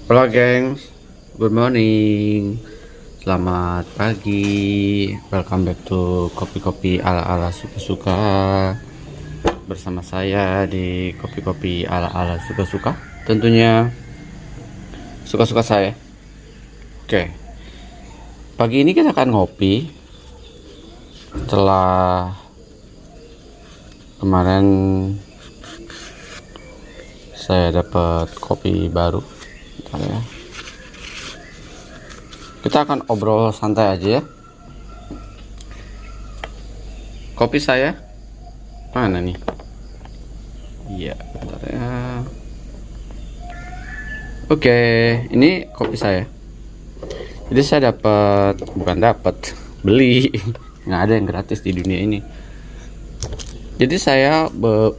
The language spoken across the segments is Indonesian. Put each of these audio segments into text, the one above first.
Halo gengs, good morning, selamat pagi, welcome back to kopi-kopi ala-ala suka-suka. Bersama saya di kopi-kopi ala-ala suka-suka, tentunya suka-suka saya. Oke, pagi ini kita akan ngopi setelah kemarin saya dapat kopi baru. Bentar ya. Kita akan obrol santai aja ya. Kopi saya mana nih? Iya, bentar ya. Oke, ini kopi saya. Jadi saya beli. Nggak ada yang gratis di dunia ini. Jadi saya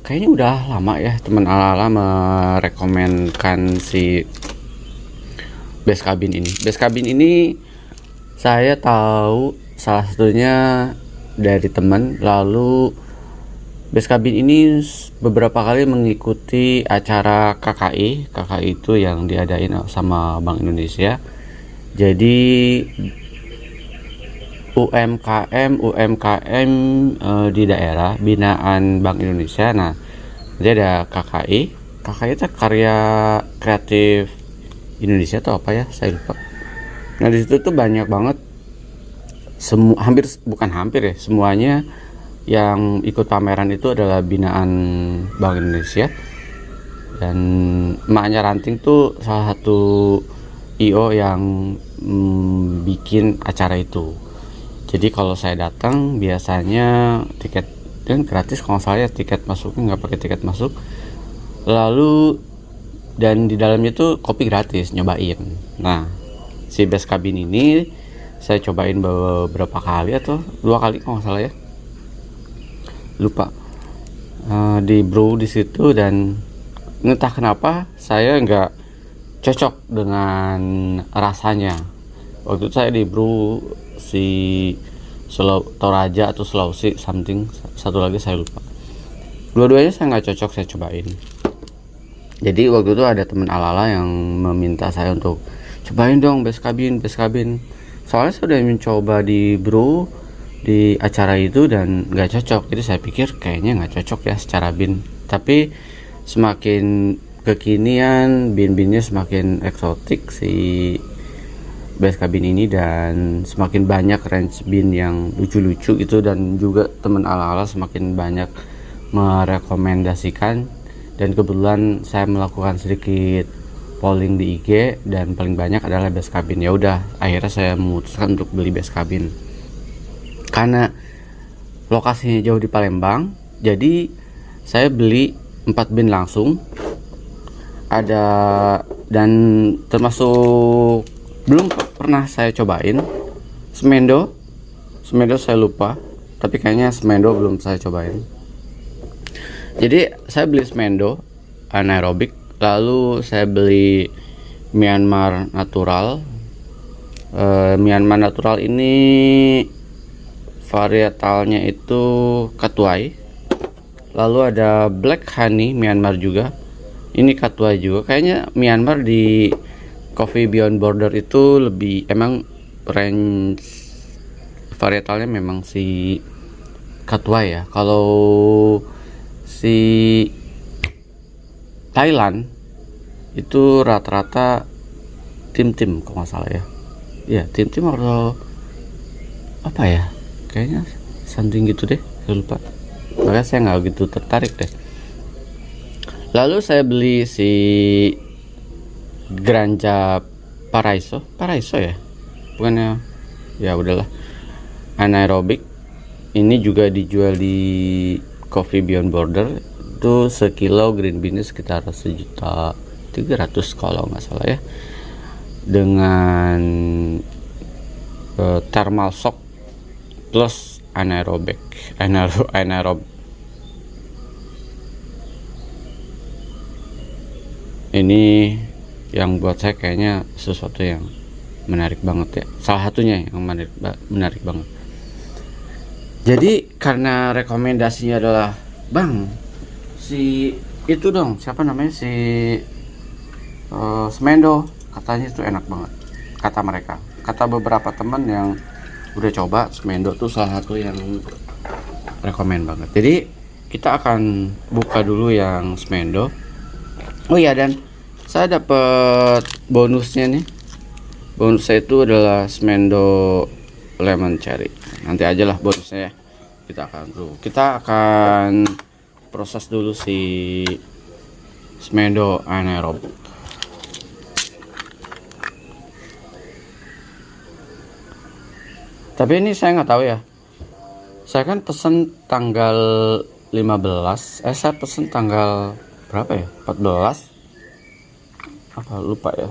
kayaknya udah lama ya teman ala-ala merekomenkan si Beskabin ini. Beskabin ini saya tahu salah satunya dari teman. Lalu Beskabin ini beberapa kali mengikuti acara KKI. KKI itu yang diadain sama Bank Indonesia. Jadi UMKM di daerah binaan Bank Indonesia. Nah, jadi ada KKI. KKI itu karya kreatif Indonesia atau apa ya, saya lupa. Nah, di situ tuh banyak banget, semuanya yang ikut pameran itu adalah binaan Bank Indonesia. Dan Maknya Ranting tuh salah satu IO yang bikin acara itu. Jadi kalau saya datang biasanya tiket dan gratis, kalau saya tiket masuknya nggak pakai tiket masuk. Lalu dan di dalamnya itu kopi gratis, nyobain. Nah, si Beskabin ini saya cobain beberapa kali atau 2 kali kalau nggak salah ya, lupa. Di brew di situ, dan entah kenapa saya nggak cocok dengan rasanya. Waktu itu saya di brew si Toraja atau Sulawesi something, satu lagi saya lupa. Dua-duanya saya nggak cocok, saya cobain. Jadi waktu itu ada teman ala-ala yang meminta saya untuk cobain dong Beskabin. Soalnya saya udah mencoba di brew di acara itu dan nggak cocok. Jadi saya pikir kayaknya nggak cocok ya secara bin. Tapi semakin kekinian, bin-binnya semakin eksotik si Beskabin ini, dan semakin banyak range bin yang lucu-lucu itu, dan juga teman ala-ala semakin banyak merekomendasikan. Dan kebetulan saya melakukan sedikit polling di IG dan paling banyak adalah Beskabin. Ya udah, akhirnya saya memutuskan untuk beli Beskabin. Karena lokasinya jauh di Palembang, jadi saya beli 4 bin langsung. Ada, dan termasuk belum pernah saya cobain Semendo saya lupa, tapi kayaknya Semendo belum saya cobain. Jadi saya beli Semendo anaerobik, lalu saya beli Myanmar Natural. Myanmar Natural ini varietalnya itu Katuai. Lalu ada Black Honey Myanmar juga. Ini Katuai juga. Kayaknya Myanmar di Coffee Beyond Border itu lebih, emang range varietalnya memang si Katuai ya. Kalau si Thailand itu rata-rata tim kalau nggak salah ya. Ya, tim atau apa ya? Kayaknya something gitu deh, saya lupa. Makanya saya nggak gitu tertarik deh. Lalu saya beli si Granja Paraiso ya, bukannya, ya udahlah, anaerobik. Ini juga dijual di Coffee Beyond Border. Itu sekilo green bean sekitar 1.300.000 kalau nggak salah ya, dengan thermal shock plus anaerob. Ini yang buat saya kayaknya sesuatu yang menarik banget ya, salah satunya yang menarik banget. Jadi karena rekomendasinya adalah, Bang, si itu dong, siapa namanya, si Semendo, katanya itu enak banget, kata mereka. Kata beberapa teman yang udah coba, Smendo tuh salah satu yang rekomen banget. Jadi kita akan buka dulu yang Smendo. Oh iya, dan saya dapat bonusnya nih. Bonusnya itu adalah Smendo Lemon Cherry. Nanti aja lah bonusnya ya. Kita akan proses dulu si Smendo anaerob. Tapi ini saya nggak tahu ya. Saya kan pesen tanggal 15. Saya pesen tanggal berapa ya? 14. Apa lupa ya.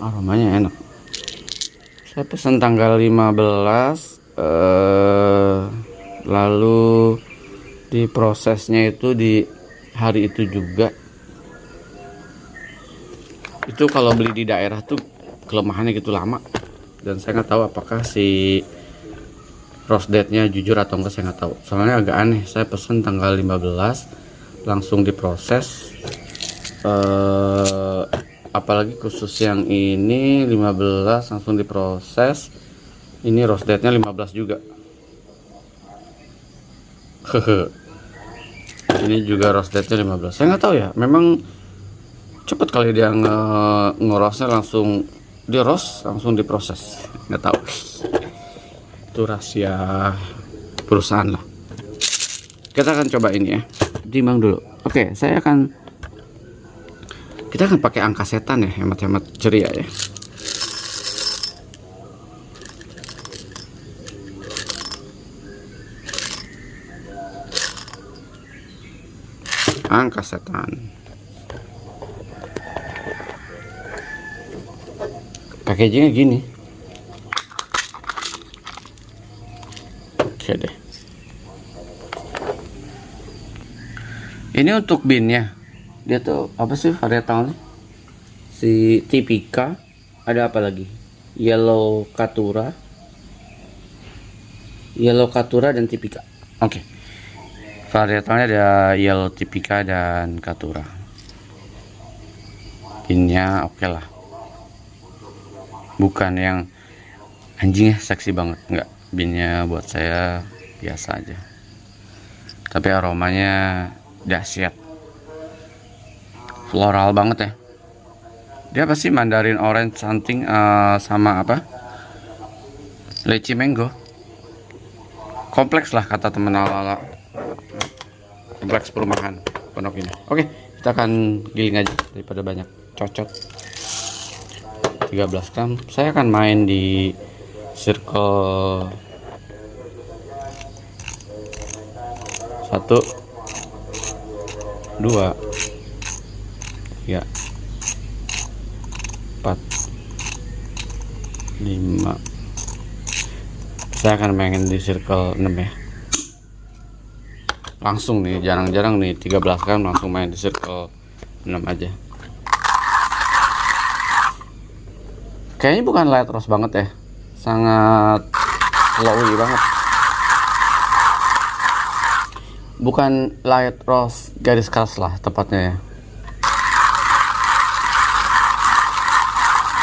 Aromanya enak. Saya pesen tanggal 15. Lalu diprosesnya itu di hari itu juga. Itu kalau beli di daerah tuh kelemahannya gitu lama, dan saya nggak tahu apakah si roast date-nya jujur atau enggak, saya nggak tahu. Soalnya agak aneh, saya pesen tanggal 15 langsung diproses. Apalagi khusus yang ini 15 langsung diproses. Ini roast date-nya 15 juga. Ini juga roast date-nya 15. Saya nggak tahu ya, memang cepet kali dia ngerosnya, langsung di roast langsung diproses. Nggak tahu, itu rahasia perusahaan lah. Kita akan coba ini ya, timbang dulu. Oke, kita akan pakai angka setan ya, hemat-hemat ceria ya. Angka setan. Packagingnya gini. Oke deh. Ini untuk binnya. Dia tuh apa sih varietalnya? Si Typica. Ada apa lagi? Yellow Caturra dan Typica. Oke. Varietalnya ada Yellow, Typica, dan Caturra. Binnya oke lah. Bukan yang anjingnya seksi banget, enggak. Binnya buat saya biasa aja. Tapi aromanya dahsyat. Floral banget ya. Dia apa sih, mandarin orange something, sama apa? Lychee mango. Kompleks lah kata temen ala-ala. Kompleks perumahan pondok ini. Oke, kita akan giling aja daripada banyak cocot. 13 gram. Saya akan main di circle 1 2 3 4 5. Saya akan main di circle 6 ya. Langsung nih, jarang-jarang nih 13 gram langsung main di circle 6 aja. Kayaknya bukan light roast banget ya, sangat lowy banget. Bukan light roast garis keras lah tepatnya ya.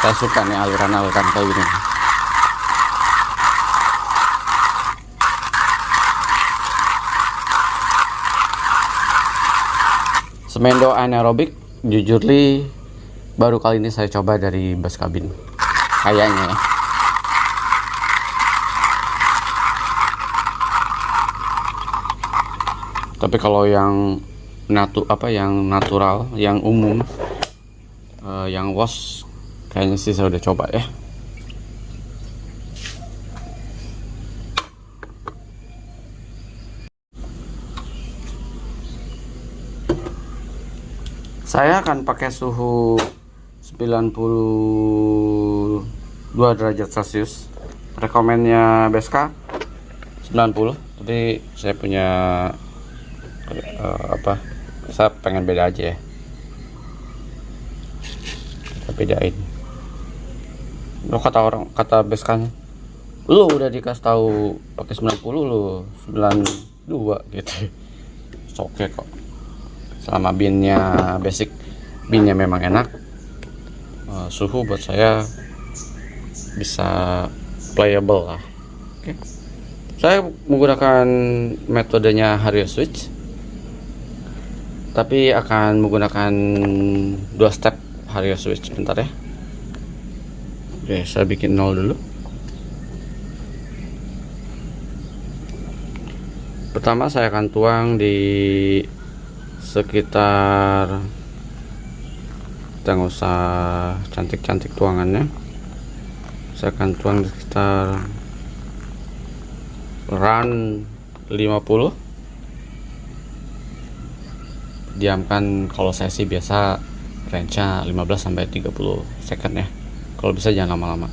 Saya suka nih aliran-aliran kayak gini. Smendo anaerobic, jujur li baru kali ini saya coba dari Bas Kabin. Kayaknya ya. Tapi kalau yang natural, yang umum, yang wash, kayaknya sih saya udah coba ya. Saya akan pakai suhu 92 derajat Celcius. Rekomennya BSK 90, tapi saya punya saya pengen beda aja ya. Kita bedain. Lo kata BSK, lu udah dikasih tahu pakai 90, lu 92 gitu. Oke kok. Selama binnya basic Binnya memang enak. Suhu buat saya bisa playable lah. Oke. Saya menggunakan metodenya Hario Switch, tapi akan menggunakan 2 step Hario Switch. Bentar ya. Oke, saya bikin 0 dulu. Pertama saya akan tuang di sekitar, kita nggak usah cantik-cantik tuangannya, saya akan tuang di sekitar run 50. Diamkan, kalau saya sih biasa range-nya 15-30 second ya. Kalau bisa jangan lama-lama,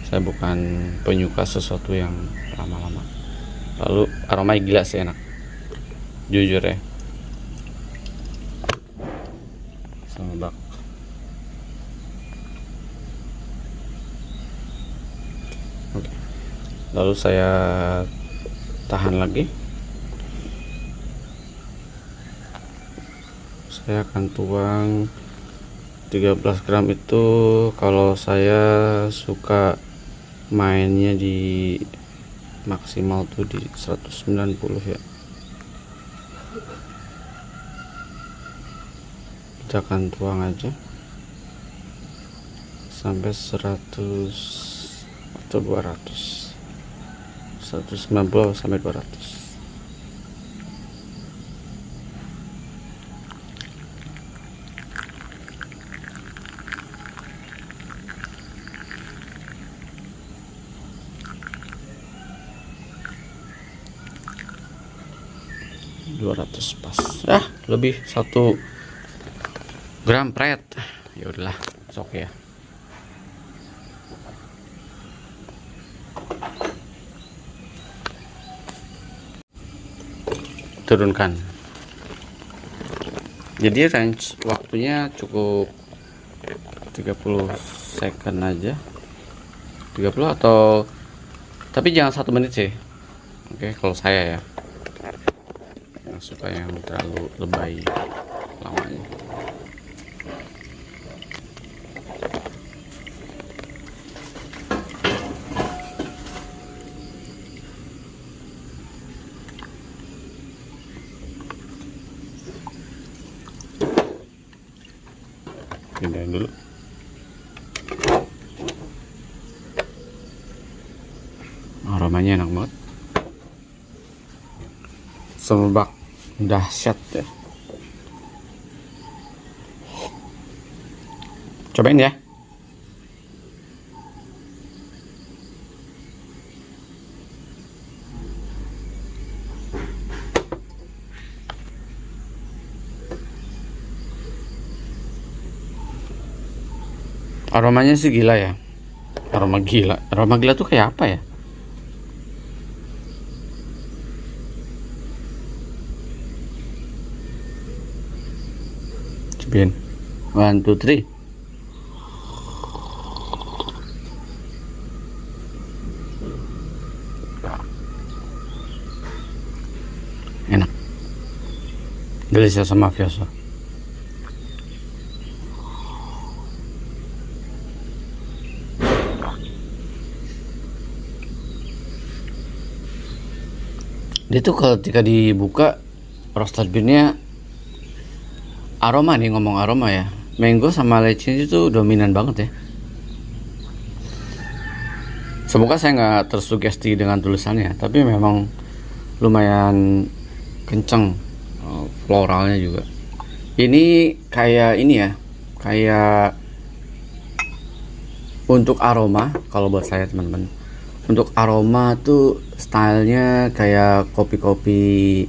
saya bukan penyuka sesuatu yang lama-lama. Lalu aromanya gila sih, enak jujur ya. Sama bak. Oke. Lalu saya tahan lagi. Saya akan tuang 13 gram itu. Kalau saya suka mainnya di maksimal tuh di 190 ya. Kita akan tuang aja sampai 100 atau 200, 190 sampai 200. Pas lebih 1 gram pret, ya udahlah, oke ya. Turunkan. Jadi range waktunya cukup 30 second aja, 30 atau, tapi jangan 1 menit sih. Oke, kalau saya ya, supaya yang terlalu lebay lamanya. Pindahin dulu. Aromanya enak banget, semerbak dahsyat ya. Cobain ya. Aromanya sih gila ya. Aroma gila tuh kayak apa ya? Cobain. 1, 2, 3. Enak. Delicioso mafioso. Dia tuh ketika dibuka roasted beannya, aroma nih, ngomong aroma ya, mango sama lychee itu dominan banget ya. Semoga saya nggak tersugesti dengan tulisannya, tapi memang lumayan kenceng, floralnya juga. Ini kayak ini ya, kayak untuk aroma, kalau buat saya teman-teman, untuk aroma tuh stylenya kayak kopi-kopi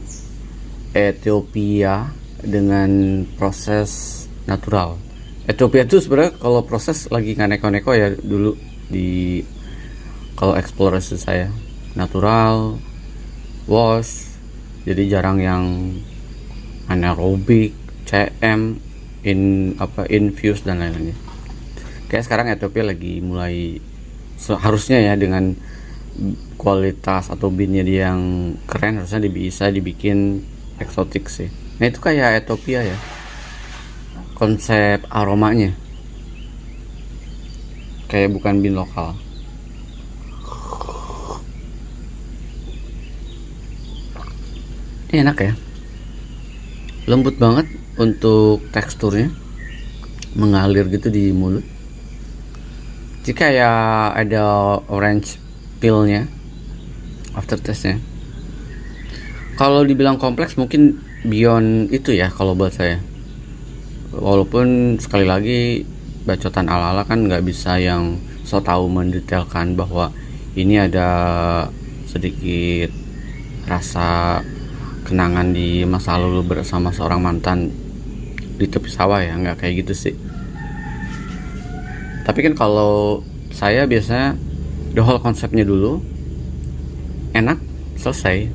Ethiopia dengan proses natural. Ethiopia tuh sebenarnya kalau proses lagi nggak neko-neko ya dulu di, kalau eksplorasi saya, natural, wash, jadi jarang yang anaerobik, CM, infuse dan lain-lainnya. Kayak sekarang Ethiopia lagi mulai, harusnya ya dengan kualitas atau beannya dia yang keren, harusnya bisa dibikin eksotik sih. Nah itu kayak Ethiopia ya. konsep aromanya, kayak bukan bin lokal. Ini enak ya, lembut banget untuk teksturnya, mengalir gitu di mulut. Jika ya ada orange peel-nya, aftertaste-nya. Kalau dibilang kompleks mungkin beyond itu ya kalau buat saya. Walaupun sekali lagi bacotan ala-ala kan nggak bisa yang so tahu mendetailkan bahwa ini ada sedikit rasa kenangan di masa lalu bersama seorang mantan di tepi sawah ya, nggak kayak gitu sih. Tapi kan kalau saya biasanya the whole konsepnya dulu, enak, selesai,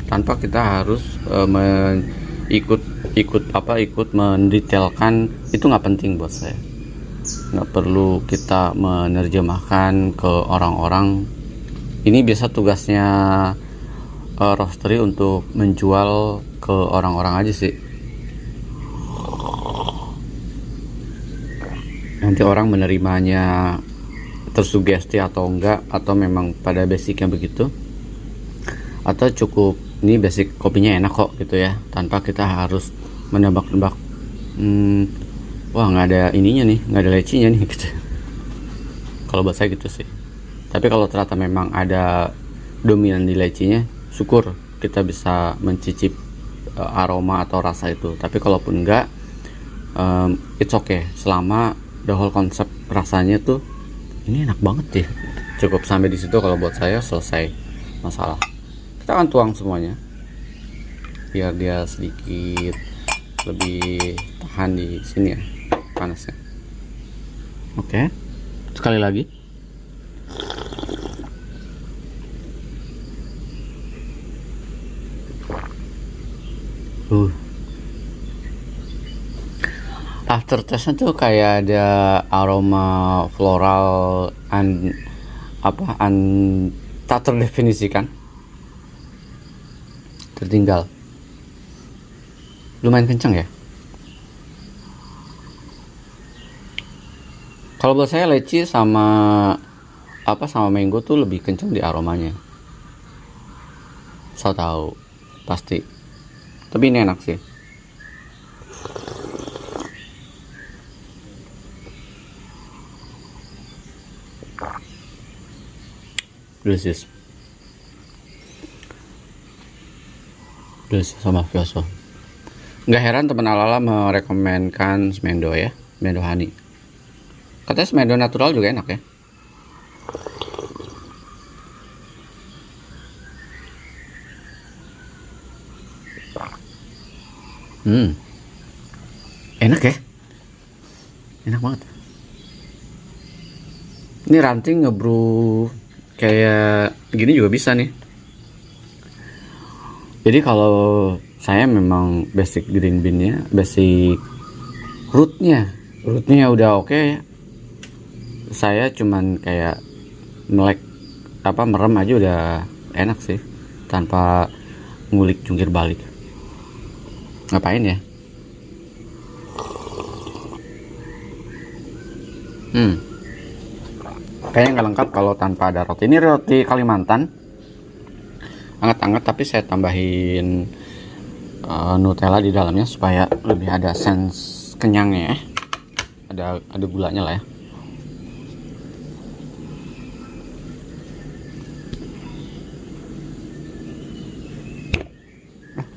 tanpa kita harus ikut mendetailkan. Itu nggak penting buat saya. Nggak perlu kita menerjemahkan ke orang-orang. Ini biasa tugasnya roastery untuk menjual ke orang-orang aja sih. Nanti orang menerimanya tersugesti atau enggak, atau memang pada basicnya begitu, atau cukup ini basic kopinya enak kok gitu ya, tanpa kita harus menebak-nebak wah nggak ada ininya nih, nggak ada lecinya nih gitu. Kalau buat saya gitu sih. Tapi kalau ternyata memang ada dominan di lecinya, syukur kita bisa mencicip aroma atau rasa itu. Tapi kalaupun enggak, it's okay, selama the whole konsep rasanya tuh ini enak banget sih. Cukup sampai di situ kalau buat saya, selesai masalah. Kita akan tuang semuanya biar dia sedikit lebih tahan di sini ya panasnya. Oke, sekali lagi. Aftertaste-nya tuh kayak ada aroma floral tak terdefinisikan, tertinggal. Lumayan kenceng ya. Kalau buat saya leci sama mango tuh lebih kenceng di aromanya. Saya tahu pasti. Tapi ini enak sih. Delicious sama Fioso. Nggak heran teman Alala merekomendkan Smendo ya, Smendo Honey. Katanya Smendo natural juga enak ya. Enak ya, enak banget. Ini ranting ngebrew kayak gini juga bisa nih. Jadi kalau saya memang basic green bean-nya, basic rootnya udah oke ya. Saya cuman kayak merem aja udah enak sih, tanpa ngulik jungkir balik. Ngapain ya? Kayaknya nggak lengkap kalau tanpa ada roti. Ini roti Kalimantan, hangat-hangat, tapi saya tambahin Nutella di dalamnya supaya lebih ada sense kenyangnya ya. Ada gulanya lah ya.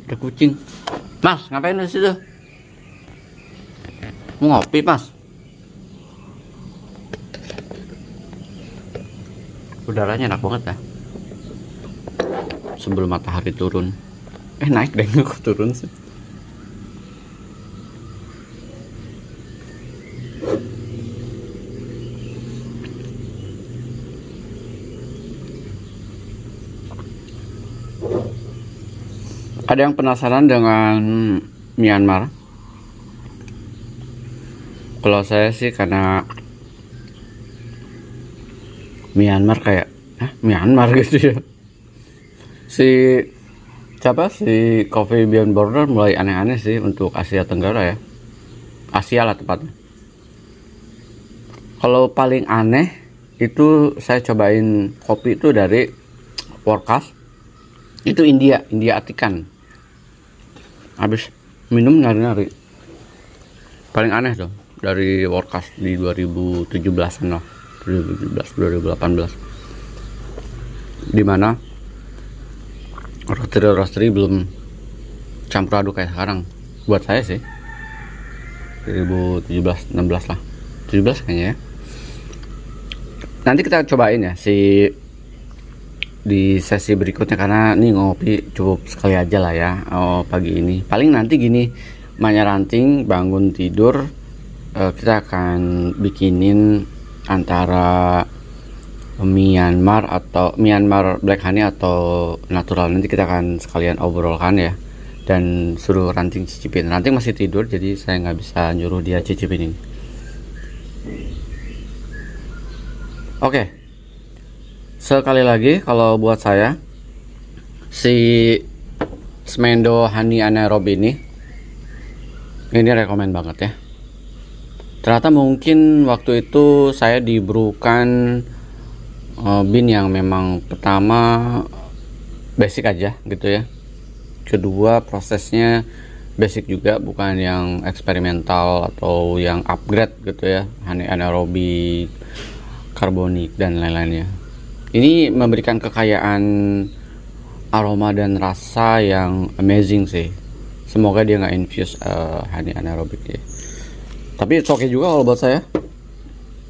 Ada kucing. Mas, ngapain di situ? Mau ngopi, Mas? Udaranya enak banget ya sebelum matahari turun. Naik deh, kok turun sih. Ada yang penasaran dengan Myanmar? Kalau saya sih karena Myanmar kayak Myanmar gitu ya. Si Coffee Beyond Border mulai aneh-aneh sih untuk Asia Tenggara ya. Asia lah tepatnya. Kalau paling aneh itu saya cobain kopi itu dari Workas. Itu India Atikan. Habis minum nari-nari. Paling aneh tuh dari Workas di 2017-an lah. 2017 2018. Dimana roastery belum campur aduk kayak sekarang. Buat saya sih 2017 16 lah. 17 kayaknya ya. Nanti kita cobain ya di sesi berikutnya, karena nih ngopi cukup sekali aja lah ya. Pagi ini paling nanti gini, Manya Ranting bangun tidur, kita akan bikinin antara Myanmar Black Honey atau natural. Nanti kita akan sekalian obrolkan ya, dan suruh Ranting cicipin. Ranting masih tidur, jadi saya nggak bisa nyuruh dia cicipin ini. Oke, sekali lagi kalau buat saya si Smendo Honey Anaerobic ini rekomen banget ya. Ternyata mungkin waktu itu saya diberikan bin yang memang pertama basic aja gitu ya. Kedua prosesnya basic juga, bukan yang eksperimental atau yang upgrade gitu ya. Honey anaerobic, karbonik dan lain-lainnya. Ini memberikan kekayaan aroma dan rasa yang amazing sih. Semoga dia nggak infuse honey anaerobic ya. Tapi it's okay juga kalau buat saya.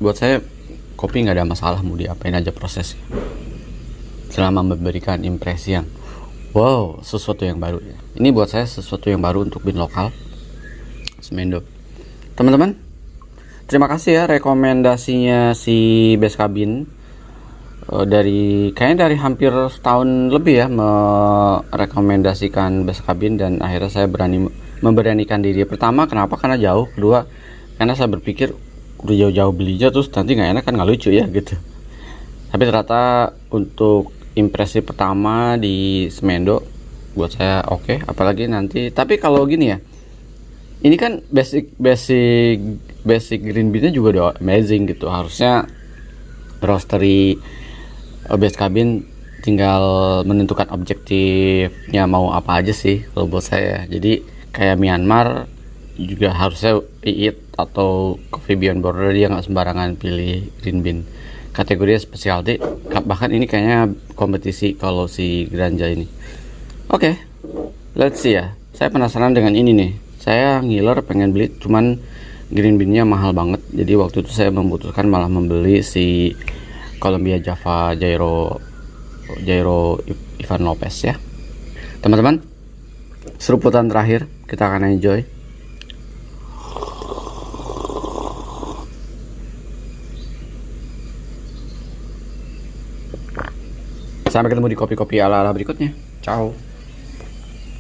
Buat saya kopi nggak ada masalah, mau diapain aja prosesnya. Selama memberikan impresi yang wow, sesuatu yang baru ya. Ini buat saya sesuatu yang baru untuk bin lokal Smendo. Teman-teman, terima kasih ya rekomendasinya si Best Cabin. Kayaknya dari hampir setahun lebih ya merekomendasikan Best Cabin, dan akhirnya saya memberanikan diri. Pertama, kenapa? Karena jauh. Kedua, karena saya berpikir udah jauh-jauh belinya terus nanti nggak enak kan, nggak lucu ya gitu. Tapi ternyata untuk impresi pertama di Smendo buat saya oke. Apalagi nanti, tapi kalau gini ya, ini kan basic green bean-nya juga udah amazing gitu. Harusnya roastery Best Cabin tinggal menentukan objektifnya mau apa aja sih kalau buat saya. Jadi kayak Myanmar juga harusnya iit atau Coffee Beyond Border, dia nggak sembarangan pilih green bean. Kategorinya specialty, bahkan ini kayaknya kompetisi kalau si Granja ini. Oke, let's see ya. Saya penasaran dengan ini nih. Saya ngiler pengen beli, cuman green bean-nya mahal banget. Jadi waktu itu saya memutuskan malah membeli si Colombia Java Jairo Ivan Lopez ya. Teman-teman, seruputan terakhir kita akan enjoy. Sampai ketemu di kopi-kopi ala-ala berikutnya. Ciao.